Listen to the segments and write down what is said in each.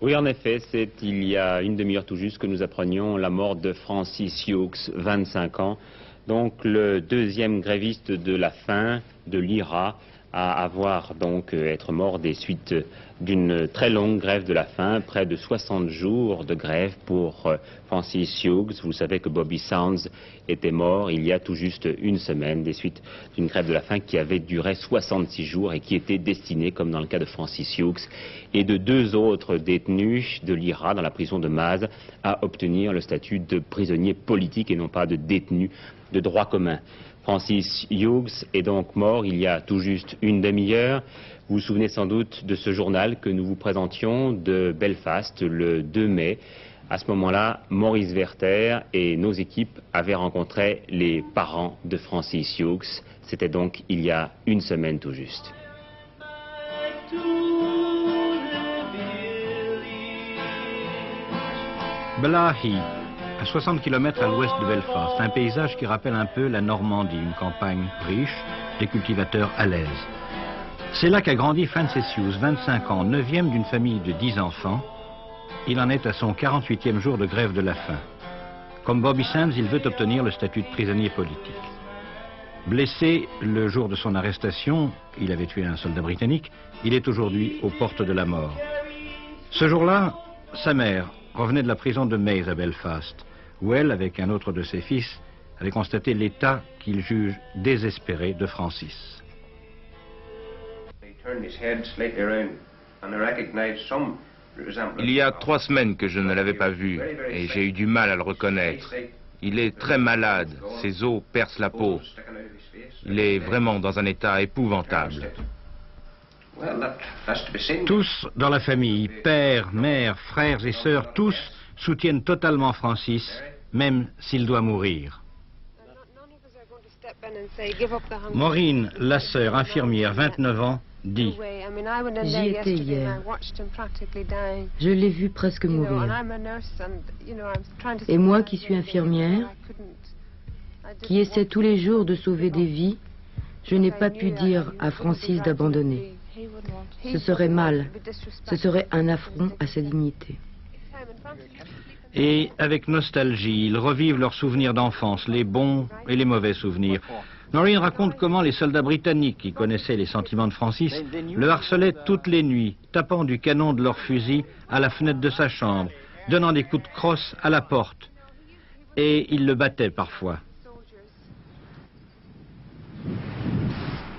Oui, en effet, c'est il y a une demi-heure tout juste que nous apprenions la mort de Francis Hughes, 25 ans, donc le deuxième gréviste de la faim de l'IRA à avoir donc être mort des suites d'une très longue grève de la faim, près de 60 jours de grève pour Francis Hughes. Vous savez que Bobby Sands était mort il y a tout juste une semaine des suites d'une grève de la faim qui avait duré 66 jours et qui était destinée, comme dans le cas de Francis Hughes et de deux autres détenus de l'IRA dans la prison de Maz, à obtenir le statut de prisonnier politique et non pas de détenu de droit commun. Francis Hughes est donc mort il y a tout juste une demi-heure. Vous vous souvenez sans doute de ce journal que nous vous présentions de Belfast le 2 mai. À ce moment-là, Maurice Werther et nos équipes avaient rencontré les parents de Francis Hughes. C'était donc il y a une semaine tout juste. Blahy, à 60 km à l'ouest de Belfast, un paysage qui rappelle un peu la Normandie, une campagne riche, des cultivateurs à l'aise. C'est là qu'a grandi Francis Hughes, 25 ans, 9e d'une famille de 10 enfants. Il en est à son 48e jour de grève de la faim. Comme Bobby Sands, il veut obtenir le statut de prisonnier politique. Blessé le jour de son arrestation, il avait tué un soldat britannique, il est aujourd'hui aux portes de la mort. Ce jour-là, sa mère revenait de la prison de Maze à Belfast, où elle, avec un autre de ses fils, avait constaté l'état qu'il juge désespéré de Francis. Il y a 3 semaines que je ne l'avais pas vu et j'ai eu du mal à le reconnaître. Il est très malade, ses os percent la peau. Il est vraiment dans un état épouvantable. Tous dans la famille, père, mère, frères et sœurs, tous soutiennent totalement Francis, même s'il doit mourir. Maureen, la sœur infirmière, 29 ans, dit: J'y étais hier. Je l'ai vu presque mourir. Et moi qui suis infirmière, qui essaie tous les jours de sauver des vies, je n'ai pas pu dire à Francis d'abandonner. Ce serait mal, ce serait un affront à sa dignité. Et avec nostalgie, ils revivent leurs souvenirs d'enfance, les bons et les mauvais souvenirs. Noreen raconte comment les soldats britanniques, qui connaissaient les sentiments de Francis, le harcelaient toutes les nuits, tapant du canon de leur fusil à la fenêtre de sa chambre, donnant des coups de crosse à la porte. Et ils le battaient parfois.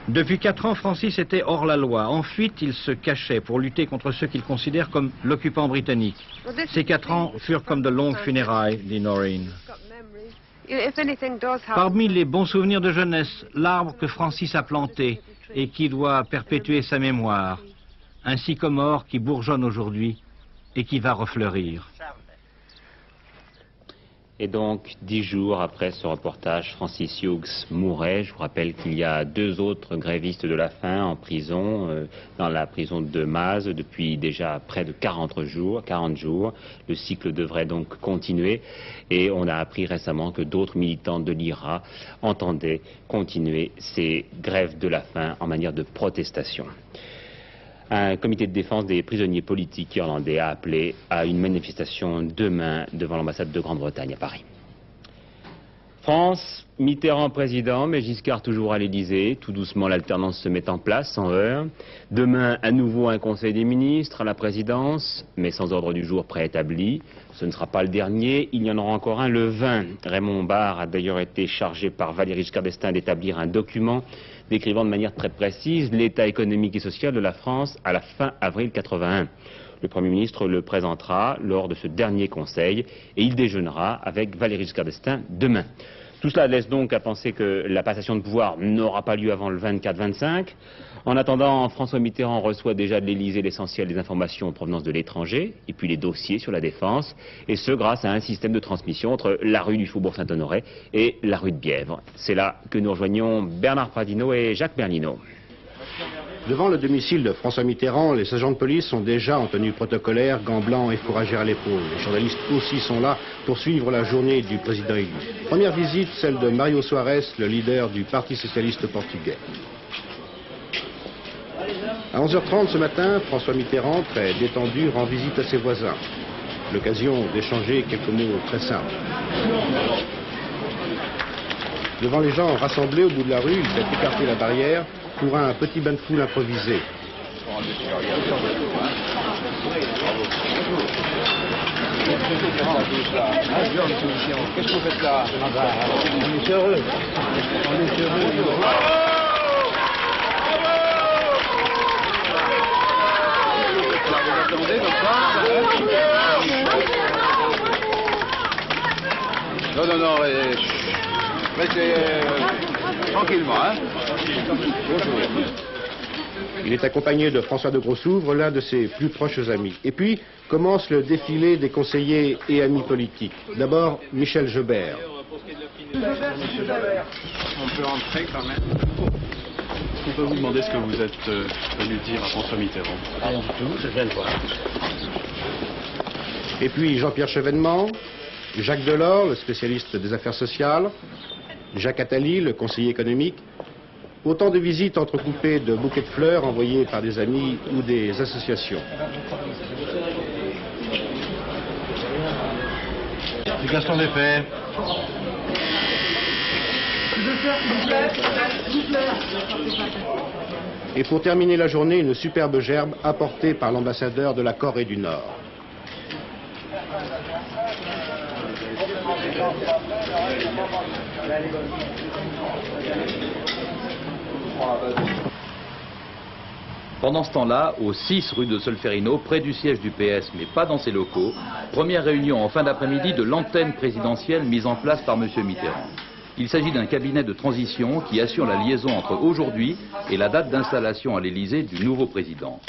Depuis 4 ans, Francis était hors la loi. En fuite, il se cachait pour lutter contre ceux qu'il considère comme l'occupant britannique. Ces 4 ans furent comme de longues funérailles, dit Noreen. Parmi les bons souvenirs de jeunesse, l'arbre que Francis a planté et qui doit perpétuer sa mémoire, un sycomore qui bourgeonne aujourd'hui et qui va refleurir. Et donc, 10 jours après ce reportage, Francis Hughes mourait. Je vous rappelle qu'il y a 2 autres grévistes de la faim en prison, dans la prison de Maz, depuis déjà près de 40 jours. Le cycle devrait donc continuer. Et on a appris récemment que d'autres militants de l'IRA entendaient continuer ces grèves de la faim en manière de protestation. Un comité de défense des prisonniers politiques irlandais a appelé à une manifestation demain devant l'ambassade de Grande-Bretagne à Paris. France, Mitterrand président, mais Giscard toujours à l'Élysée. Tout doucement, l'alternance se met en place, sans heurts. Demain, à nouveau un conseil des ministres à la présidence, mais sans ordre du jour préétabli. Ce ne sera pas le dernier, il y en aura encore un le 20. Raymond Barre a d'ailleurs été chargé par Valéry Giscard d'Estaing d'établir un document décrivant de manière très précise l'état économique et social de la France à la fin avril 81. Le Premier ministre le présentera lors de ce dernier conseil et il déjeunera avec Valéry Giscard d'Estaing demain. Tout cela laisse donc à penser que la passation de pouvoir n'aura pas lieu avant le 24-25. En attendant, François Mitterrand reçoit déjà de l'Élysée l'essentiel des informations en provenance de l'étranger, et puis les dossiers sur la défense, et ce grâce à un système de transmission entre la rue du Faubourg Saint-Honoré et la rue de Bièvre. C'est là que nous rejoignons Bernard Pradino et Jacques Berlino. Devant le domicile de François Mitterrand, les agents de police sont déjà en tenue protocolaire, gants blancs et fourragères à l'épaule. Les journalistes aussi sont là pour suivre la journée du président élu. Première visite, celle de Mário Soares, le leader du Parti socialiste portugais. À 11h30 ce matin, François Mitterrand, très détendu, rend visite à ses voisins. L'occasion d'échanger quelques mots très simples. Devant les gens rassemblés au bout de la rue, il fait écarter la barrière pour un petit bain de foule improvisé. Qu'est-ce que vous faites là? On est heureux. On est heureux. Vous attendez comme ça? Non, restez tranquillement, hein. Il est accompagné de François de Grossouvre, l'un de ses plus proches amis. Et puis commence le défilé des conseillers et amis politiques. D'abord, Michel Joubert. On peut entrer quand même. On peut vous demander ce que vous êtes venu dire à François Mitterrand? Rien du tout, je viens de voir. Et puis Jean-Pierre Chevènement, Jacques Delors, le spécialiste des affaires sociales, Jacques Attali, le conseiller économique. Autant de visites entrecoupées de bouquets de fleurs envoyés par des amis ou des associations. C'est Gaston Lefebvre. Et pour terminer la journée, une superbe gerbe apportée par l'ambassadeur de la Corée du Nord. Pendant ce temps-là, au 6 rue de Solferino, près du siège du PS, mais pas dans ses locaux, première réunion en fin d'après-midi de l'antenne présidentielle mise en place par M. Mitterrand. Il s'agit d'un cabinet de transition qui assure la liaison entre aujourd'hui et la date d'installation à l'Élysée du nouveau président.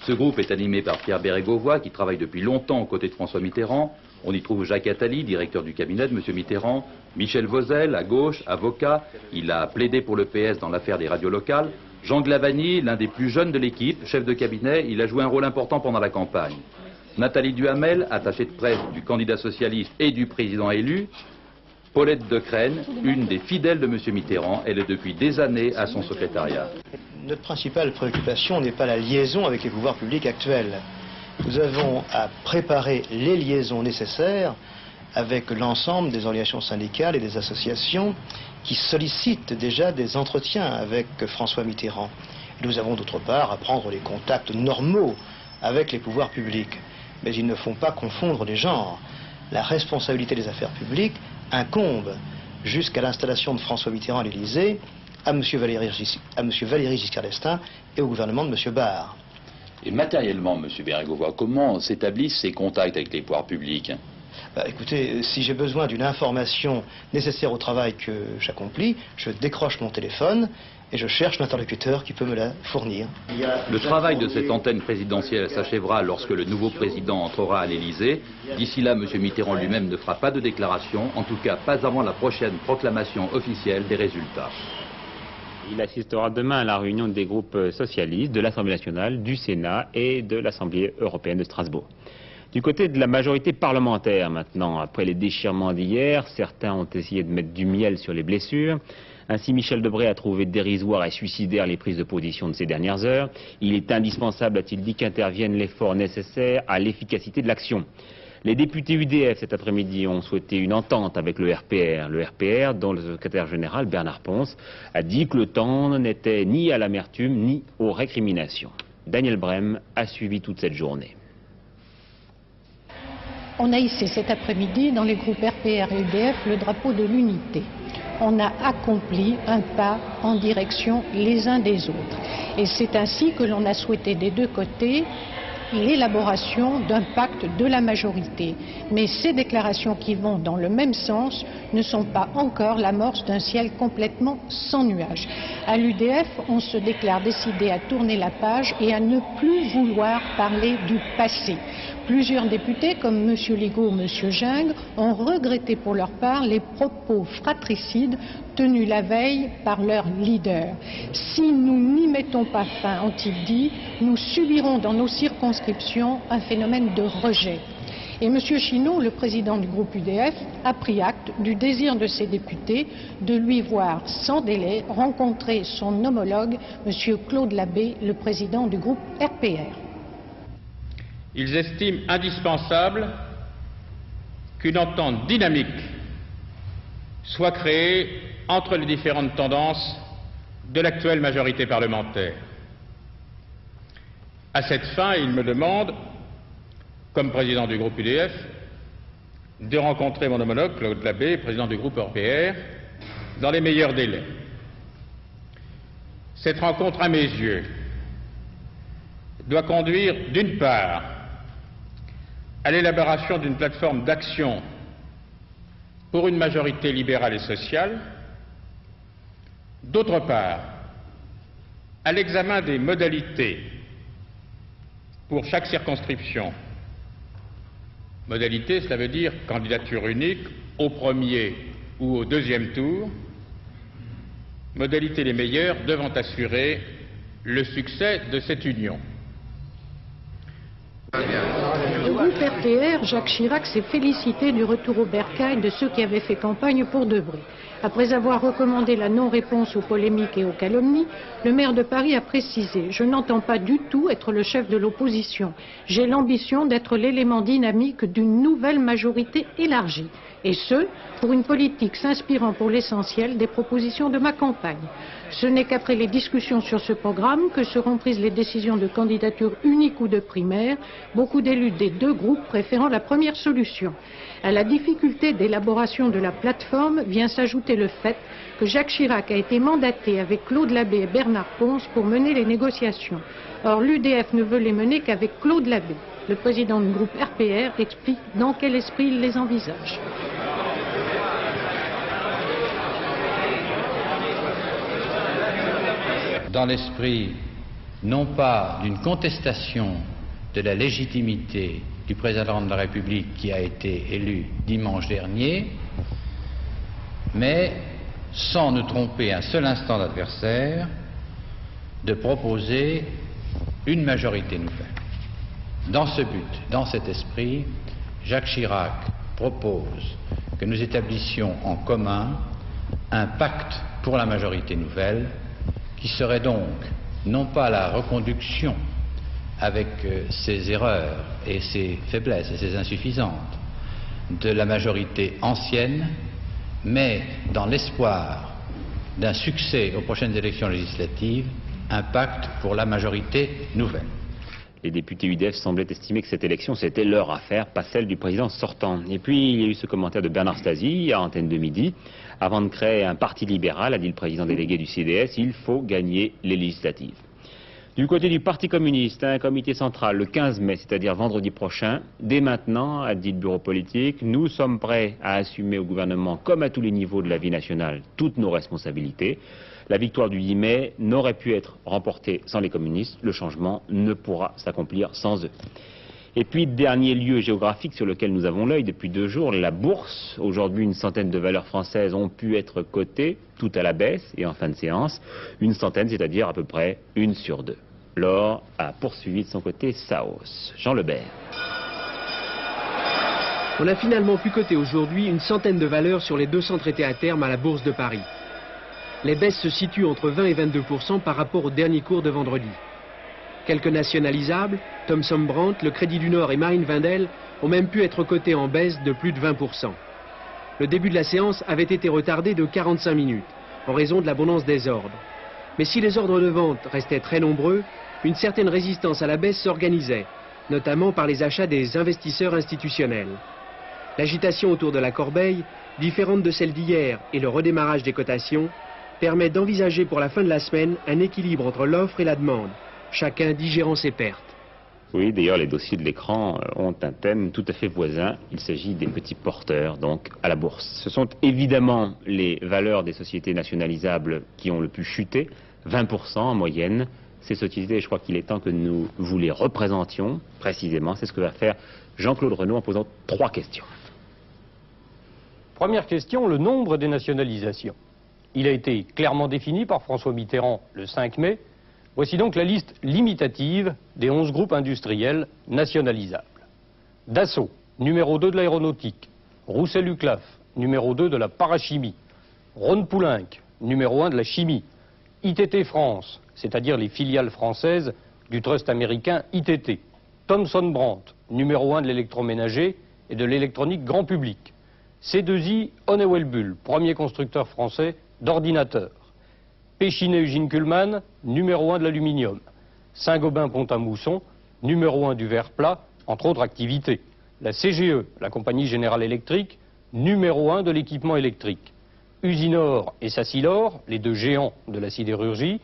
Ce groupe est animé par Pierre Bérégovoy, qui travaille depuis longtemps aux côtés de François Mitterrand. On y trouve Jacques Attali, directeur du cabinet de M. Mitterrand, Michel Vauzel, à gauche, avocat. Il a plaidé pour le PS dans l'affaire des radios locales. Jean Glavany, l'un des plus jeunes de l'équipe, chef de cabinet, il a joué un rôle important pendant la campagne. Nathalie Duhamel, attachée de presse du candidat socialiste et du président élu. Paulette Decrène, une des fidèles de M. Mitterrand, elle est depuis des années à son secrétariat. Notre principale préoccupation n'est pas la liaison avec les pouvoirs publics actuels. Nous avons à préparer les liaisons nécessaires avec l'ensemble des organisations syndicales et des associations qui sollicitent déjà des entretiens avec François Mitterrand. Nous avons d'autre part à prendre les contacts normaux avec les pouvoirs publics. Mais il ne faut pas confondre les genres. La responsabilité des affaires publiques incombe jusqu'à l'installation de François Mitterrand à l'Élysée à M. Valéry Giscard d'Estaing et au gouvernement de M. Barre. Et matériellement, M. Bérégovoy, comment s'établissent ces contacts avec les pouvoirs publics? Écoutez, si j'ai besoin d'une information nécessaire au travail que j'accomplis, je décroche mon téléphone et je cherche l'interlocuteur qui peut me la fournir. Le travail de cette antenne présidentielle s'achèvera lorsque le nouveau président entrera à l'Élysée. D'ici là, M. Mitterrand lui-même ne fera pas de déclaration, en tout cas pas avant la prochaine proclamation officielle des résultats. Il assistera demain à la réunion des groupes socialistes de l'Assemblée nationale, du Sénat et de l'Assemblée européenne de Strasbourg. Du côté de la majorité parlementaire maintenant, après les déchirements d'hier, certains ont essayé de mettre du miel sur les blessures. Ainsi, Michel Debré a trouvé dérisoire et suicidaire les prises de position de ces dernières heures. Il est indispensable, a-t-il dit, qu'intervienne l'effort nécessaire à l'efficacité de l'action. Les députés UDF cet après-midi ont souhaité une entente avec le RPR. Le RPR, dont le secrétaire général Bernard Pons a dit que le temps n'était ni à l'amertume ni aux récriminations. Daniel Brem a suivi toute cette journée. On a hissé cet après-midi dans les groupes RPR et UDF le drapeau de l'unité. On a accompli un pas en direction les uns des autres. Et c'est ainsi que l'on a souhaité des deux côtés l'élaboration d'un pacte de la majorité. Mais ces déclarations qui vont dans le même sens ne sont pas encore l'amorce d'un ciel complètement sans nuages. À l'UDF, on se déclare décidé à tourner la page et à ne plus vouloir parler du passé. Plusieurs députés, comme M. Ligaud ou M. Gingres, ont regretté pour leur part les propos fratricides tenus la veille par leur leader. Si nous n'y mettons pas fin, ont-ils dit, nous subirons dans nos circonscriptions un phénomène de rejet. Et M. Chineau, le président du groupe UDF, a pris acte du désir de ses députés de lui voir sans délai rencontrer son homologue, M. Claude Labbé, le président du groupe RPR. Ils estiment indispensable qu'une entente dynamique soit créée entre les différentes tendances de l'actuelle majorité parlementaire. À cette fin, ils me demandent, comme président du groupe UDF, de rencontrer mon homologue Claude Labbé, président du groupe RPR, dans les meilleurs délais. Cette rencontre, à mes yeux, doit conduire, d'une part, à l'élaboration d'une plateforme d'action pour une majorité libérale et sociale, d'autre part, à l'examen des modalités pour chaque circonscription. Modalité, cela veut dire candidature unique au premier ou au deuxième tour, modalités les meilleures devant assurer le succès de cette union. Le groupe RPR, Jacques Chirac s'est félicité du retour au bercail de ceux qui avaient fait campagne pour Debré. Après avoir recommandé la non-réponse aux polémiques et aux calomnies, le maire de Paris a précisé « Je n'entends pas du tout être le chef de l'opposition. J'ai l'ambition d'être l'élément dynamique d'une nouvelle majorité élargie. Et ce, pour une politique s'inspirant pour l'essentiel des propositions de ma campagne. Ce n'est qu'après les discussions sur ce programme que seront prises les décisions de candidature unique ou de primaire, beaucoup d'élus des deux groupes préférant la première solution. À la difficulté d'élaboration de la plateforme vient s'ajouter le fait que Jacques Chirac a été mandaté avec Claude Labbé et Bernard Pons pour mener les négociations. Or, l'UDF ne veut les mener qu'avec Claude Labbé. Le président du groupe RPR explique dans quel esprit il les envisage. Dans l'esprit non pas d'une contestation de la légitimité du président de la République qui a été élu dimanche dernier, mais sans nous tromper un seul instant d'adversaire, de proposer une majorité nouvelle. Dans ce but, dans cet esprit, Jacques Chirac propose que nous établissions en commun un pacte pour la majorité nouvelle, qui serait donc non pas la reconduction avec ses erreurs et ses faiblesses et ses insuffisances de la majorité ancienne, mais dans l'espoir d'un succès aux prochaines élections législatives, un pacte pour la majorité nouvelle. Les députés UDF semblaient estimer que cette élection, c'était leur affaire, pas celle du président sortant. Et puis, il y a eu ce commentaire de Bernard Stasi à Antenne de Midi. Avant de créer un parti libéral, a dit le président délégué du CDS, il faut gagner les législatives. Du côté du Parti communiste, un comité central le 15 mai, c'est-à-dire vendredi prochain, dès maintenant, a dit le bureau politique, nous sommes prêts à assumer au gouvernement, comme à tous les niveaux de la vie nationale, toutes nos responsabilités. La victoire du 10 mai n'aurait pu être remportée sans les communistes, le changement ne pourra s'accomplir sans eux. Et puis, dernier lieu géographique sur lequel nous avons l'œil depuis 2 jours, la bourse. Aujourd'hui, une centaine de valeurs françaises ont pu être cotées, tout à la baisse et en fin de séance. Une centaine, c'est-à-dire à peu près 1 sur 2. L'or a poursuivi de son côté sa hausse. Jean Lebert. On a finalement pu coter aujourd'hui une centaine de valeurs sur les 200 traités à terme à la Bourse de Paris. Les baisses se situent entre 20 et 22% par rapport au dernier cours de vendredi. Quelques nationalisables, Thomson Brandt, le Crédit du Nord et Marine Wendel, ont même pu être cotés en baisse de plus de 20%. Le début de la séance avait été retardé de 45 minutes, en raison de l'abondance des ordres. Mais si les ordres de vente restaient très nombreux, une certaine résistance à la baisse s'organisait, notamment par les achats des investisseurs institutionnels. L'agitation autour de la corbeille, différente de celle d'hier et le redémarrage des cotations, permet d'envisager pour la fin de la semaine un équilibre entre l'offre et la demande, chacun digérant ses pertes. Oui, d'ailleurs, les dossiers de l'écran ont un thème tout à fait voisin. Il s'agit des petits porteurs, donc, à la bourse. Ce sont évidemment les valeurs des sociétés nationalisables qui ont le plus chuté, 20% en moyenne. Ces sociétés, je crois qu'il est temps que nous vous les représentions précisément. C'est ce que va faire Jean-Claude Renaud en posant 3 questions. Première question, le nombre des nationalisations. Il a été clairement défini par François Mitterrand le 5 mai. Voici donc la liste limitative des 11 groupes industriels nationalisables. Dassault, numéro 2 de l'aéronautique, Roussel-Uclaf, numéro 2 de la parachimie, Rhône-Poulenc, numéro 1 de la chimie, ITT France, c'est-à-dire les filiales françaises du trust américain ITT, Thomson Brandt, numéro 1 de l'électroménager et de l'électronique grand public, C2I Honeywell Bull, premier constructeur français d'ordinateurs, Péchinet Eugene Kuhlmann, numéro 1 de l'aluminium, Saint-Gobain Pont-à-Mousson, numéro 1 du verre plat, entre autres activités, la CGE, la compagnie Générale Électrique, numéro 1 de l'équipement électrique, Usinor et Sassilor, les deux géants de la sidérurgie,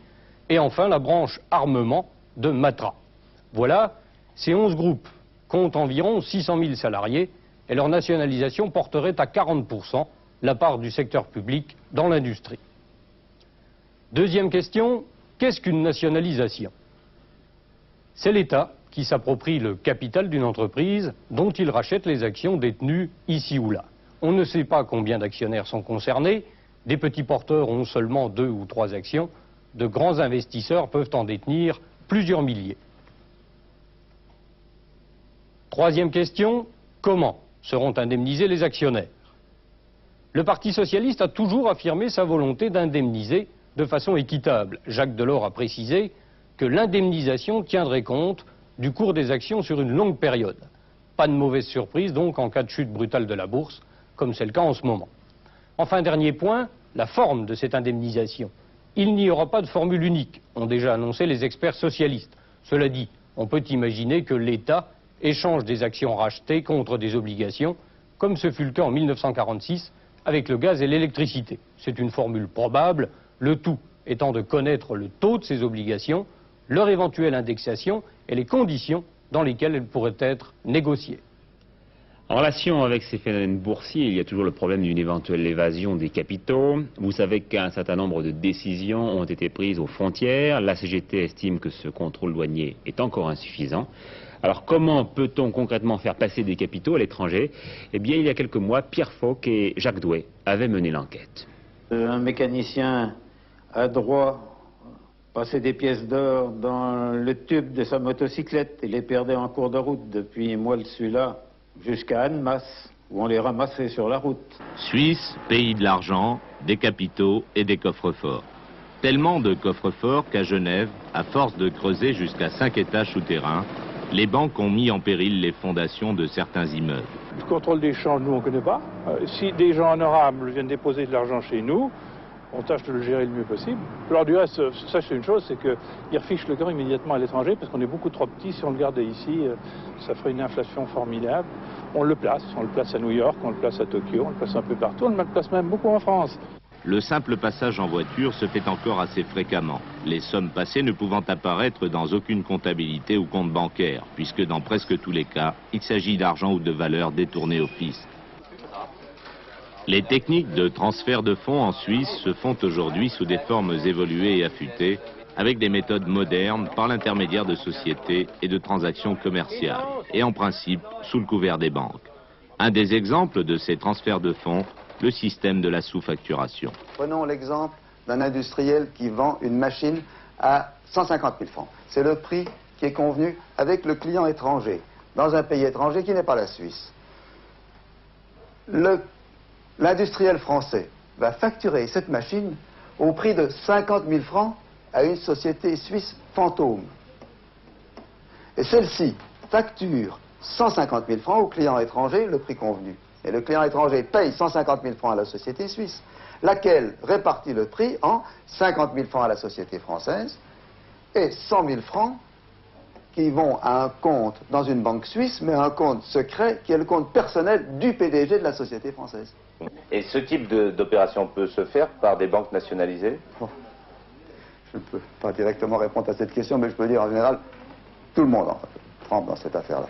et enfin la branche armement de Matra. Voilà, ces 11 groupes comptent environ 600 000 salariés et leur nationalisation porterait à 40% la part du secteur public dans l'industrie. Deuxième question, qu'est-ce qu'une nationalisation? C'est l'État qui s'approprie le capital d'une entreprise dont il rachète les actions détenues ici ou là. On ne sait pas combien d'actionnaires sont concernés, des petits porteurs ont seulement 2 ou 3 actions, de grands investisseurs peuvent en détenir plusieurs milliers. Troisième question, comment seront indemnisés les actionnaires? Le Parti socialiste a toujours affirmé sa volonté d'indemniser de façon équitable. Jacques Delors a précisé que l'indemnisation tiendrait compte du cours des actions sur une longue période. Pas de mauvaise surprise donc en cas de chute brutale de la bourse, comme c'est le cas en ce moment. Enfin, dernier point, la forme de cette indemnisation. Il n'y aura pas de formule unique, ont déjà annoncé les experts socialistes. Cela dit, on peut imaginer que l'État échange des actions rachetées contre des obligations, comme ce fut le cas en 1946 avec le gaz et l'électricité. C'est une formule probable, le tout étant de connaître le taux de ces obligations, leur éventuelle indexation et les conditions dans lesquelles elles pourraient être négociées. En relation avec ces phénomènes boursiers, il y a toujours le problème d'une éventuelle évasion des capitaux. Vous savez qu'un certain nombre de décisions ont été prises aux frontières. La CGT estime que ce contrôle douanier est encore insuffisant. Alors comment peut-on concrètement faire passer des capitaux à l'étranger? Eh bien, il y a quelques mois, Pierre Fauque et Jacques Douai avaient mené l'enquête. Un mécanicien a droit passer des pièces d'or dans le tube de sa motocyclette et les perdait en cours de route. Depuis moi, je suis là, jusqu'à Annemasse, où on les ramassait sur la route. Suisse, pays de l'argent, des capitaux et des coffres-forts. Tellement de coffres-forts qu'à Genève, à force de creuser jusqu'à 5 étages souterrains, les banques ont mis en péril les fondations de certains immeubles. Le contrôle des changes, nous, on ne connaît pas. Si des gens honorables viennent déposer de l'argent chez nous, on tâche de le gérer le mieux possible. Alors du reste, sachez une chose, c'est qu'ils refichent le camp immédiatement à l'étranger parce qu'on est beaucoup trop petits. Si on le gardait ici, ça ferait une inflation formidable. On le place à New York, on le place à Tokyo, on le place un peu partout, on le place même beaucoup en France. Le simple passage en voiture se fait encore assez fréquemment, les sommes passées ne pouvant apparaître dans aucune comptabilité ou compte bancaire, puisque dans presque tous les cas, il s'agit d'argent ou de valeurs détournées au fisc. Les techniques de transfert de fonds en Suisse se font aujourd'hui sous des formes évoluées et affûtées, avec des méthodes modernes par l'intermédiaire de sociétés et de transactions commerciales, et en principe sous le couvert des banques. Un des exemples de ces transferts de fonds, le système de la sous-facturation. Prenons l'exemple d'un industriel qui vend une machine à 150 000 francs. C'est le prix qui est convenu avec le client étranger, dans un pays étranger qui n'est pas la Suisse. L'industriel français va facturer cette machine au prix de 50 000 francs à une société suisse fantôme. Et celle-ci facture 150 000 francs au client étranger, le prix convenu. Et le client étranger paye 150 000 francs à la société suisse, laquelle répartit le prix en 50 000 francs à la société française et 100 000 francs qui vont à un compte dans une banque suisse, mais à un compte secret qui est le compte personnel du PDG de la société française. Et ce type d'opération peut se faire par des banques nationalisées? Je ne peux pas directement répondre à cette question, mais je peux dire en général, tout le monde trempe dans cette affaire-là.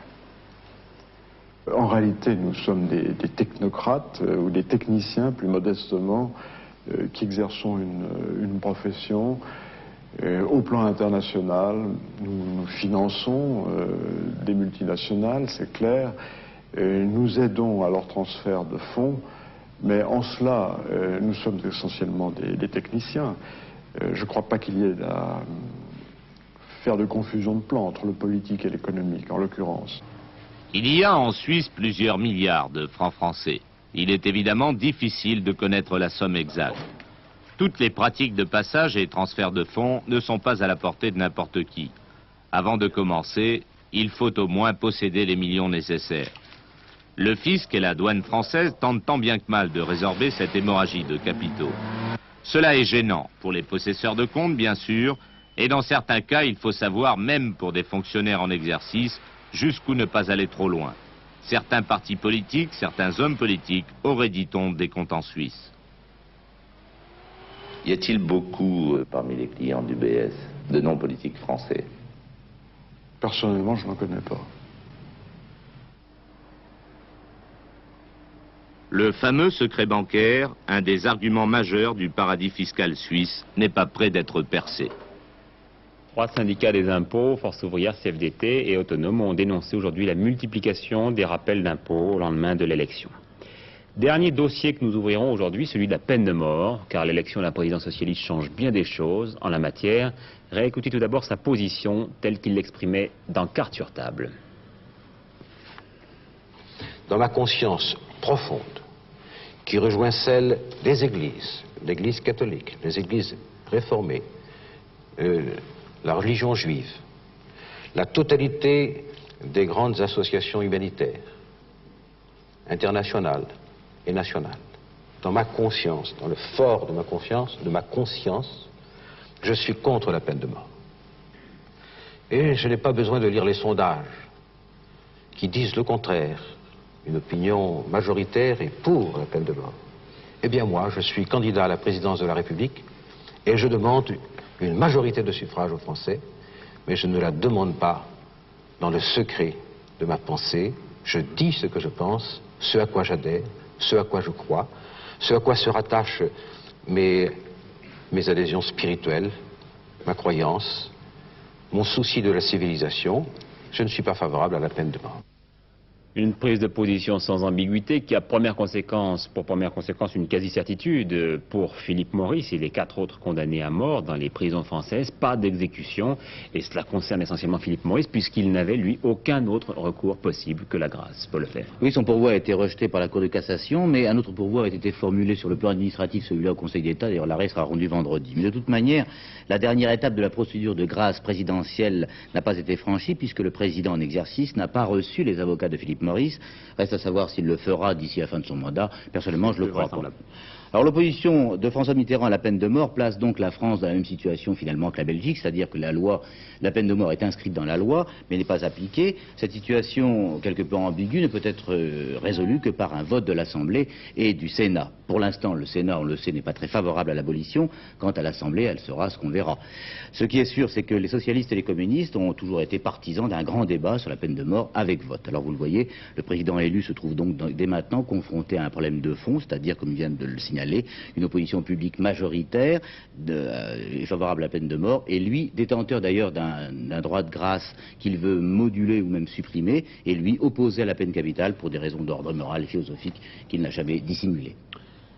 En réalité, nous sommes des technocrates ou des techniciens, plus modestement, qui exerçons une profession. Au plan international, nous finançons des multinationales, c'est clair. Nous aidons à leur transfert de fonds, mais en cela, nous sommes essentiellement des techniciens. Je ne crois pas qu'il y ait à faire de confusion de plan entre le politique et l'économique, en l'occurrence. Il y a en Suisse plusieurs milliards de francs français. Il est évidemment difficile de connaître la somme exacte. Toutes les pratiques de passage et transfert de fonds ne sont pas à la portée de n'importe qui. Avant de commencer, il faut au moins posséder les millions nécessaires. Le fisc et la douane française tentent tant bien que mal de résorber cette hémorragie de capitaux. Cela est gênant pour les possesseurs de comptes, bien sûr, et dans certains cas, il faut savoir, même pour des fonctionnaires en exercice, jusqu'où ne pas aller trop loin. Certains partis politiques, certains hommes politiques auraient, dit-on, des comptes en Suisse. Y a-t-il beaucoup, parmi les clients du BS, de non-politiques français? Personnellement, je n'en connais pas. Le fameux secret bancaire, un des arguments majeurs du paradis fiscal suisse, n'est pas près d'être percé. 3 syndicats des impôts, Force ouvrière, CFDT et Autonomes, ont dénoncé aujourd'hui la multiplication des rappels d'impôts au lendemain de l'élection. Dernier dossier que nous ouvrirons aujourd'hui, celui de la peine de mort, car l'élection d'un président socialiste change bien des choses en la matière. Réécoutez tout d'abord sa position telle qu'il l'exprimait dans Carte sur table. Dans ma conscience profonde, qui rejoint celle des églises, l'Église catholique, les églises réformées, la religion juive, la totalité des grandes associations humanitaires, internationales et nationales. Dans ma conscience, dans le fort de ma conscience, je suis contre la peine de mort. Et je n'ai pas besoin de lire les sondages qui disent le contraire. Une opinion majoritaire est pour la peine de mort. Eh bien moi, je suis candidat à la présidence de la République et je demande une majorité de suffrages aux Français, mais je ne la demande pas dans le secret de ma pensée. Je dis ce que je pense, ce à quoi j'adhère, ce à quoi je crois, ce à quoi se rattachent mes adhésions spirituelles, ma croyance, mon souci de la civilisation. Je ne suis pas favorable à la peine de mort. Une prise de position sans ambiguïté qui a pour première conséquence une quasi-certitude pour Philippe Maurice et les 4 autres condamnés à mort dans les prisons françaises. Pas d'exécution, et cela concerne essentiellement Philippe Maurice puisqu'il n'avait, lui, aucun autre recours possible que la grâce. Paul Lefebvre. Oui, son pourvoi a été rejeté par la Cour de cassation, mais un autre pourvoi a été formulé sur le plan administratif, celui-là au Conseil d'État. D'ailleurs, l'arrêt sera rendu vendredi. Mais de toute manière, la dernière étape de la procédure de grâce présidentielle n'a pas été franchie puisque le président en exercice n'a pas reçu les avocats de Philippe Maurice. Reste à savoir s'il le fera d'ici la fin de son mandat. Personnellement, je le crois pas. Alors l'opposition de François Mitterrand à la peine de mort place donc la France dans la même situation finalement que la Belgique, c'est-à-dire que la peine de mort est inscrite dans la loi, mais n'est pas appliquée. Cette situation quelque peu ambiguë ne peut être résolue que par un vote de l'Assemblée et du Sénat. Pour l'instant, le Sénat, on le sait, n'est pas très favorable à l'abolition. Quant à l'Assemblée, elle sera ce qu'on verra. Ce qui est sûr, c'est que les socialistes et les communistes ont toujours été partisans d'un grand débat sur la peine de mort avec vote. Alors vous le voyez, le président élu se trouve donc dès maintenant confronté à un problème de fond, c'est-à-dire, comme vient de le signaler, une opposition publique majoritaire favorable à la peine de mort, et lui, détenteur d'ailleurs d'un droit de grâce qu'il veut moduler ou même supprimer, et lui opposé à la peine capitale pour des raisons d'ordre moral et philosophique qu'il n'a jamais dissimulées.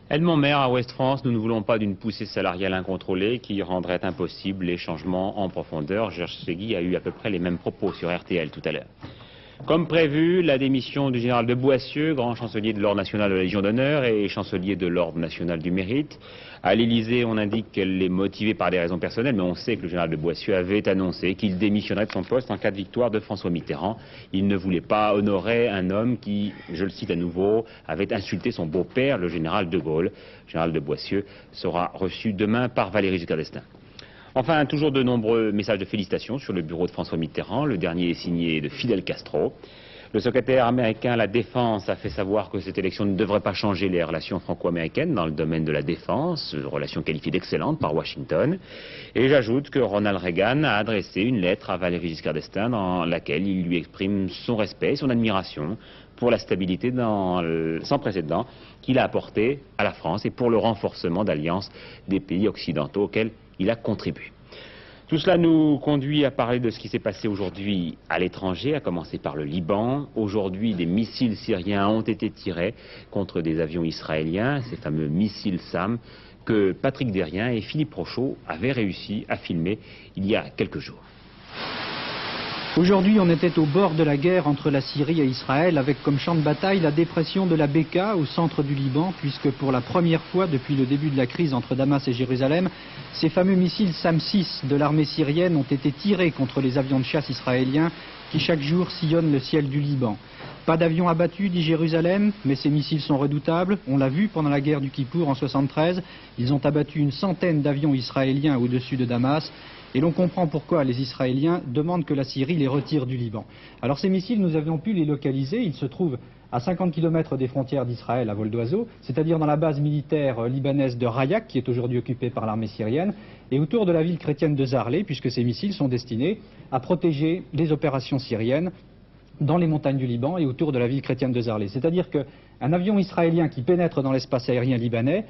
Edmond Maire à Ouest France, nous ne voulons pas d'une poussée salariale incontrôlée qui rendrait impossible les changements en profondeur. Georges Segui a eu à peu près les mêmes propos sur RTL tout à l'heure. Comme prévu, la démission du général de Boissieu, grand chancelier de l'Ordre national de la Légion d'honneur et chancelier de l'Ordre national du mérite. À l'Élysée, on indique qu'elle est motivée par des raisons personnelles, mais on sait que le général de Boissieu avait annoncé qu'il démissionnerait de son poste en cas de victoire de François Mitterrand. Il ne voulait pas honorer un homme qui, je le cite à nouveau, avait insulté son beau-père, le général de Gaulle. Le général de Boissieu sera reçu demain par Valéry Giscard d'Estaing. Enfin, toujours de nombreux messages de félicitations sur le bureau de François Mitterrand. Le dernier est signé de Fidel Castro. Le secrétaire américain à la Défense a fait savoir que cette élection ne devrait pas changer les relations franco-américaines dans le domaine de la défense, relations qualifiées d'excellentes par Washington. Et j'ajoute que Ronald Reagan a adressé une lettre à Valéry Giscard d'Estaing dans laquelle il lui exprime son respect et son admiration pour la stabilité sans précédent qu'il a apportée à la France et pour le renforcement d'alliances des pays occidentaux auxquels il a contribué. Tout cela nous conduit à parler de ce qui s'est passé aujourd'hui à l'étranger, à commencer par le Liban. Aujourd'hui, des missiles syriens ont été tirés contre des avions israéliens, ces fameux missiles SAM, que Patrick Derrien et Philippe Rochaud avaient réussi à filmer il y a quelques jours. Aujourd'hui, on était au bord de la guerre entre la Syrie et Israël, avec comme champ de bataille la dépression de la Beka au centre du Liban, puisque pour la première fois depuis le début de la crise entre Damas et Jérusalem, ces fameux missiles SAM-6 de l'armée syrienne ont été tirés contre les avions de chasse israéliens qui chaque jour sillonnent le ciel du Liban. Pas d'avions abattus, dit Jérusalem, mais ces missiles sont redoutables. On l'a vu pendant la guerre du Kippour en 73. Ils ont abattu une centaine d'avions israéliens au-dessus de Damas. Et l'on comprend pourquoi les Israéliens demandent que la Syrie les retire du Liban. Alors ces missiles, nous avions pu les localiser. Ils se trouvent à 50 km des frontières d'Israël à vol d'oiseau, c'est-à-dire dans la base militaire libanaise de Rayak, qui est aujourd'hui occupée par l'armée syrienne, et autour de la ville chrétienne de Zarlé, puisque ces missiles sont destinés à protéger les opérations syriennes dans les montagnes du Liban et autour de la ville chrétienne de Zarlé. C'est-à-dire qu'un avion israélien qui pénètre dans l'espace aérien libanais,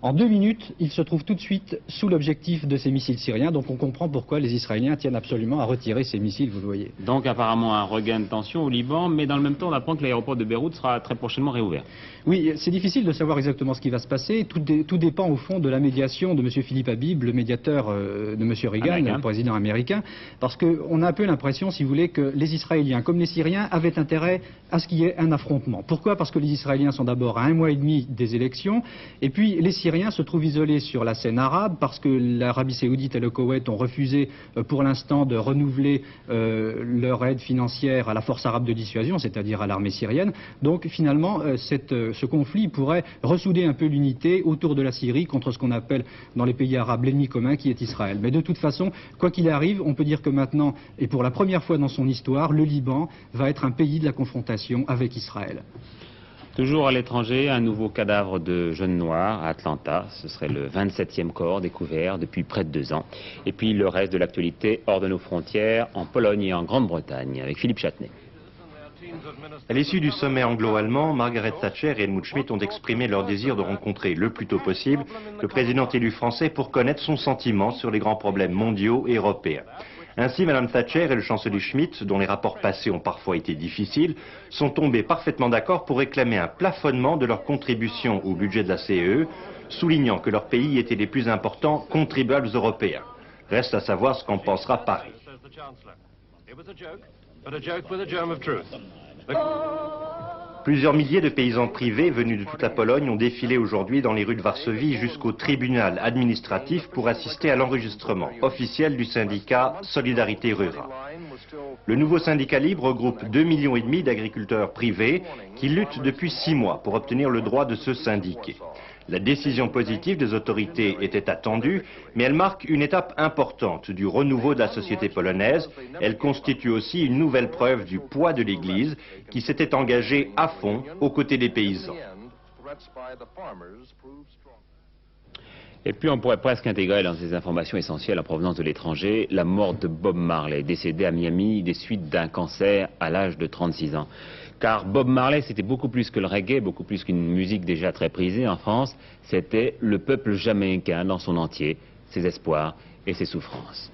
en 2 minutes, il se trouve tout de suite sous l'objectif de ces missiles syriens. Donc on comprend pourquoi les Israéliens tiennent absolument à retirer ces missiles, vous le voyez. Donc apparemment un regain de tension au Liban, mais dans le même temps on apprend que l'aéroport de Beyrouth sera très prochainement réouvert. Oui, c'est difficile de savoir exactement ce qui va se passer. Tout dépend au fond de la médiation de M. Philippe Habib, le médiateur de M. Reagan, le président américain. Parce qu'on a un peu l'impression, si vous voulez, que les Israéliens comme les Syriens avaient intérêt à ce qu'il y ait un affrontement. Pourquoi? Parce que les Israéliens sont d'abord à 1 mois et demi des élections, et puis les Syriens se trouvent isolés sur la scène arabe parce que l'Arabie saoudite et le Koweït ont refusé pour l'instant de renouveler leur aide financière à la force arabe de dissuasion, c'est-à-dire à l'armée syrienne. Donc finalement, ce conflit pourrait ressouder un peu l'unité autour de la Syrie contre ce qu'on appelle dans les pays arabes l'ennemi commun qui est Israël. Mais de toute façon, quoi qu'il arrive, on peut dire que maintenant, et pour la première fois dans son histoire, le Liban va être un pays de la confrontation avec Israël. Toujours à l'étranger, un nouveau cadavre de jeune noir à Atlanta. Ce serait le 27e corps découvert depuis près de 2 ans. Et puis le reste de l'actualité hors de nos frontières, en Pologne et en Grande-Bretagne, avec Philippe Châtenay. À l'issue du sommet anglo-allemand, Margaret Thatcher et Helmut Schmidt ont exprimé leur désir de rencontrer le plus tôt possible le président élu français pour connaître son sentiment sur les grands problèmes mondiaux et européens. Ainsi, Mme Thatcher et le chancelier Schmidt, dont les rapports passés ont parfois été difficiles, sont tombés parfaitement d'accord pour réclamer un plafonnement de leur contribution au budget de la CEE, soulignant que leurs pays étaient les plus importants contribuables européens. Reste à savoir ce qu'en pensera Paris. Plusieurs milliers de paysans privés venus de toute la Pologne ont défilé aujourd'hui dans les rues de Varsovie jusqu'au tribunal administratif pour assister à l'enregistrement officiel du syndicat Solidarité Rurale. Le nouveau syndicat libre regroupe 2,5 millions d'agriculteurs privés qui luttent depuis 6 mois pour obtenir le droit de se syndiquer. La décision positive des autorités était attendue, mais elle marque une étape importante du renouveau de la société polonaise. Elle constitue aussi une nouvelle preuve du poids de l'Église qui s'était engagée à fond aux côtés des paysans. Et puis on pourrait presque intégrer dans ces informations essentielles en provenance de l'étranger la mort de Bob Marley, décédé à Miami des suites d'un cancer à l'âge de 36 ans. Car Bob Marley, c'était beaucoup plus que le reggae, beaucoup plus qu'une musique déjà très prisée en France, c'était le peuple jamaïcain dans son entier, ses espoirs et ses souffrances.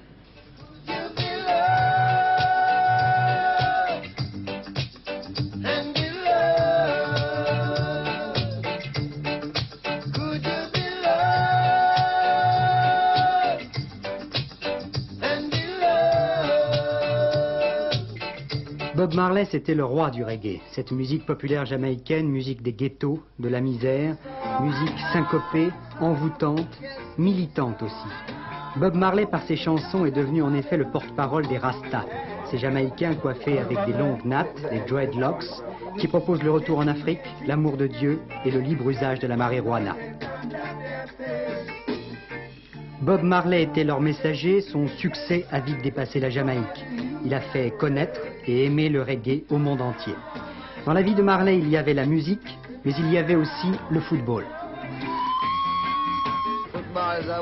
Bob Marley, c'était le roi du reggae. Cette musique populaire jamaïcaine, musique des ghettos, de la misère, musique syncopée, envoûtante, militante aussi. Bob Marley, par ses chansons, est devenu en effet le porte-parole des Rastas, ces Jamaïcains coiffés avec des longues nattes, des dreadlocks, qui proposent le retour en Afrique, l'amour de Dieu et le libre usage de la marijuana. Bob Marley était leur messager, son succès a vite dépassé la Jamaïque. Il a fait connaître et aimer le reggae au monde entier. Dans la vie de Marley, il y avait la musique, mais il y avait aussi le football. Football is a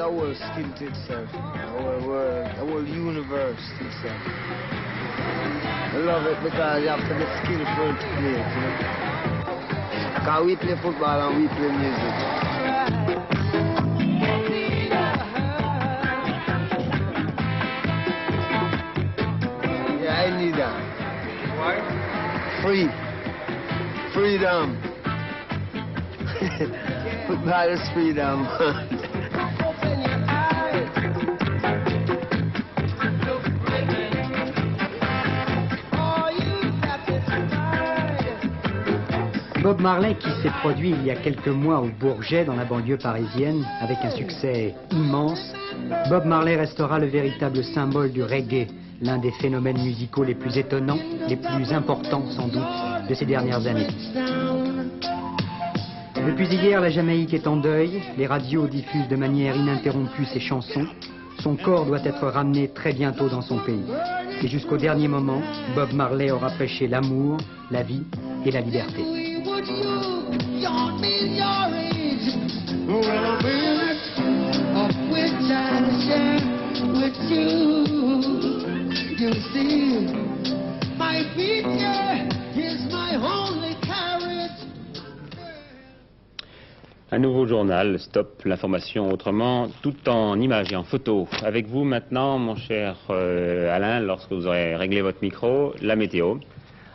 whole skill to itself, a whole universe to itself. I love it because you have to be skillful to play it, you know. Because we play football and we play music. I need that. Why? Freedom. Football is freedom. Bob Marley, qui s'est produit il y a quelques mois au Bourget, dans la banlieue parisienne, avec un succès immense, Bob Marley restera le véritable symbole du reggae, l'un des phénomènes musicaux les plus étonnants, les plus importants sans doute, de ces dernières années. Depuis hier, la Jamaïque est en deuil, les radios diffusent de manière ininterrompue ses chansons. Son corps doit être ramené très bientôt dans son pays. Et jusqu'au dernier moment, Bob Marley aura prêché l'amour, la vie et la liberté. Un nouveau journal, Stop, l'information autrement, tout en images et en photos. Avec vous maintenant, mon cher Alain, lorsque vous aurez réglé votre micro, la météo.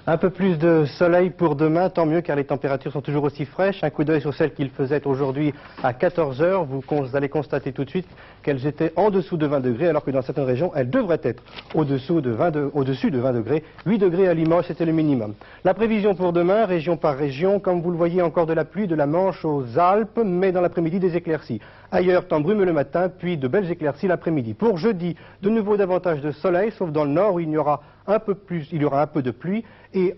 Un peu plus de soleil pour demain, tant mieux car les températures sont toujours aussi fraîches. Un coup d'œil sur celles qu'il faisait aujourd'hui à 14 h. Vous allez constater tout de suite qu'elles étaient en dessous de 20 degrés, alors que dans certaines régions, elles devraient être au-dessus de 20 degrés. 8 degrés à Limoges, c'était le minimum. La prévision pour demain, région par région, comme vous le voyez, encore de la pluie de la Manche aux Alpes, mais dans l'après-midi des éclaircies. Ailleurs, temps brumeux le matin, puis de belles éclaircies l'après-midi. Pour jeudi, de nouveau davantage de soleil, sauf dans le nord où il y aura un peu de pluie. Et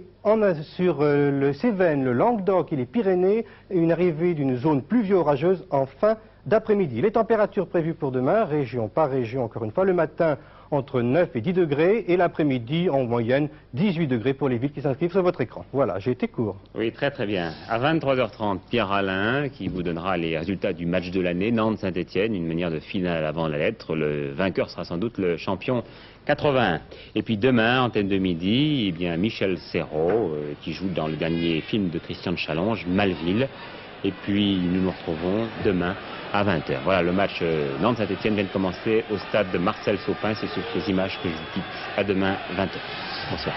sur le Cévennes, le Languedoc et les Pyrénées, une arrivée d'une zone pluvio-orageuse en fin d'après-midi. Les températures prévues pour demain, région par région, encore une fois, le matin entre 9 et 10 degrés et l'après-midi en moyenne 18 degrés pour les villes qui s'inscrivent sur votre écran. Voilà, j'ai été court. Oui, très très bien. À 23h30, Pierre Alain qui vous donnera les résultats du match de l'année, Nantes-Saint-Etienne, une manière de finale avant la lettre. Le vainqueur sera sans doute le champion 81. Et puis demain, antenne de midi, eh bien Michel Serrault qui joue dans le dernier film de Christian de Challonge, Malville. Et puis nous nous retrouvons demain à 20h. Voilà, le match Nantes-Saint-Etienne vient de commencer au stade de Marcel Saupin. C'est sur ces images que je vous quitte. À demain, 20h. Bonsoir.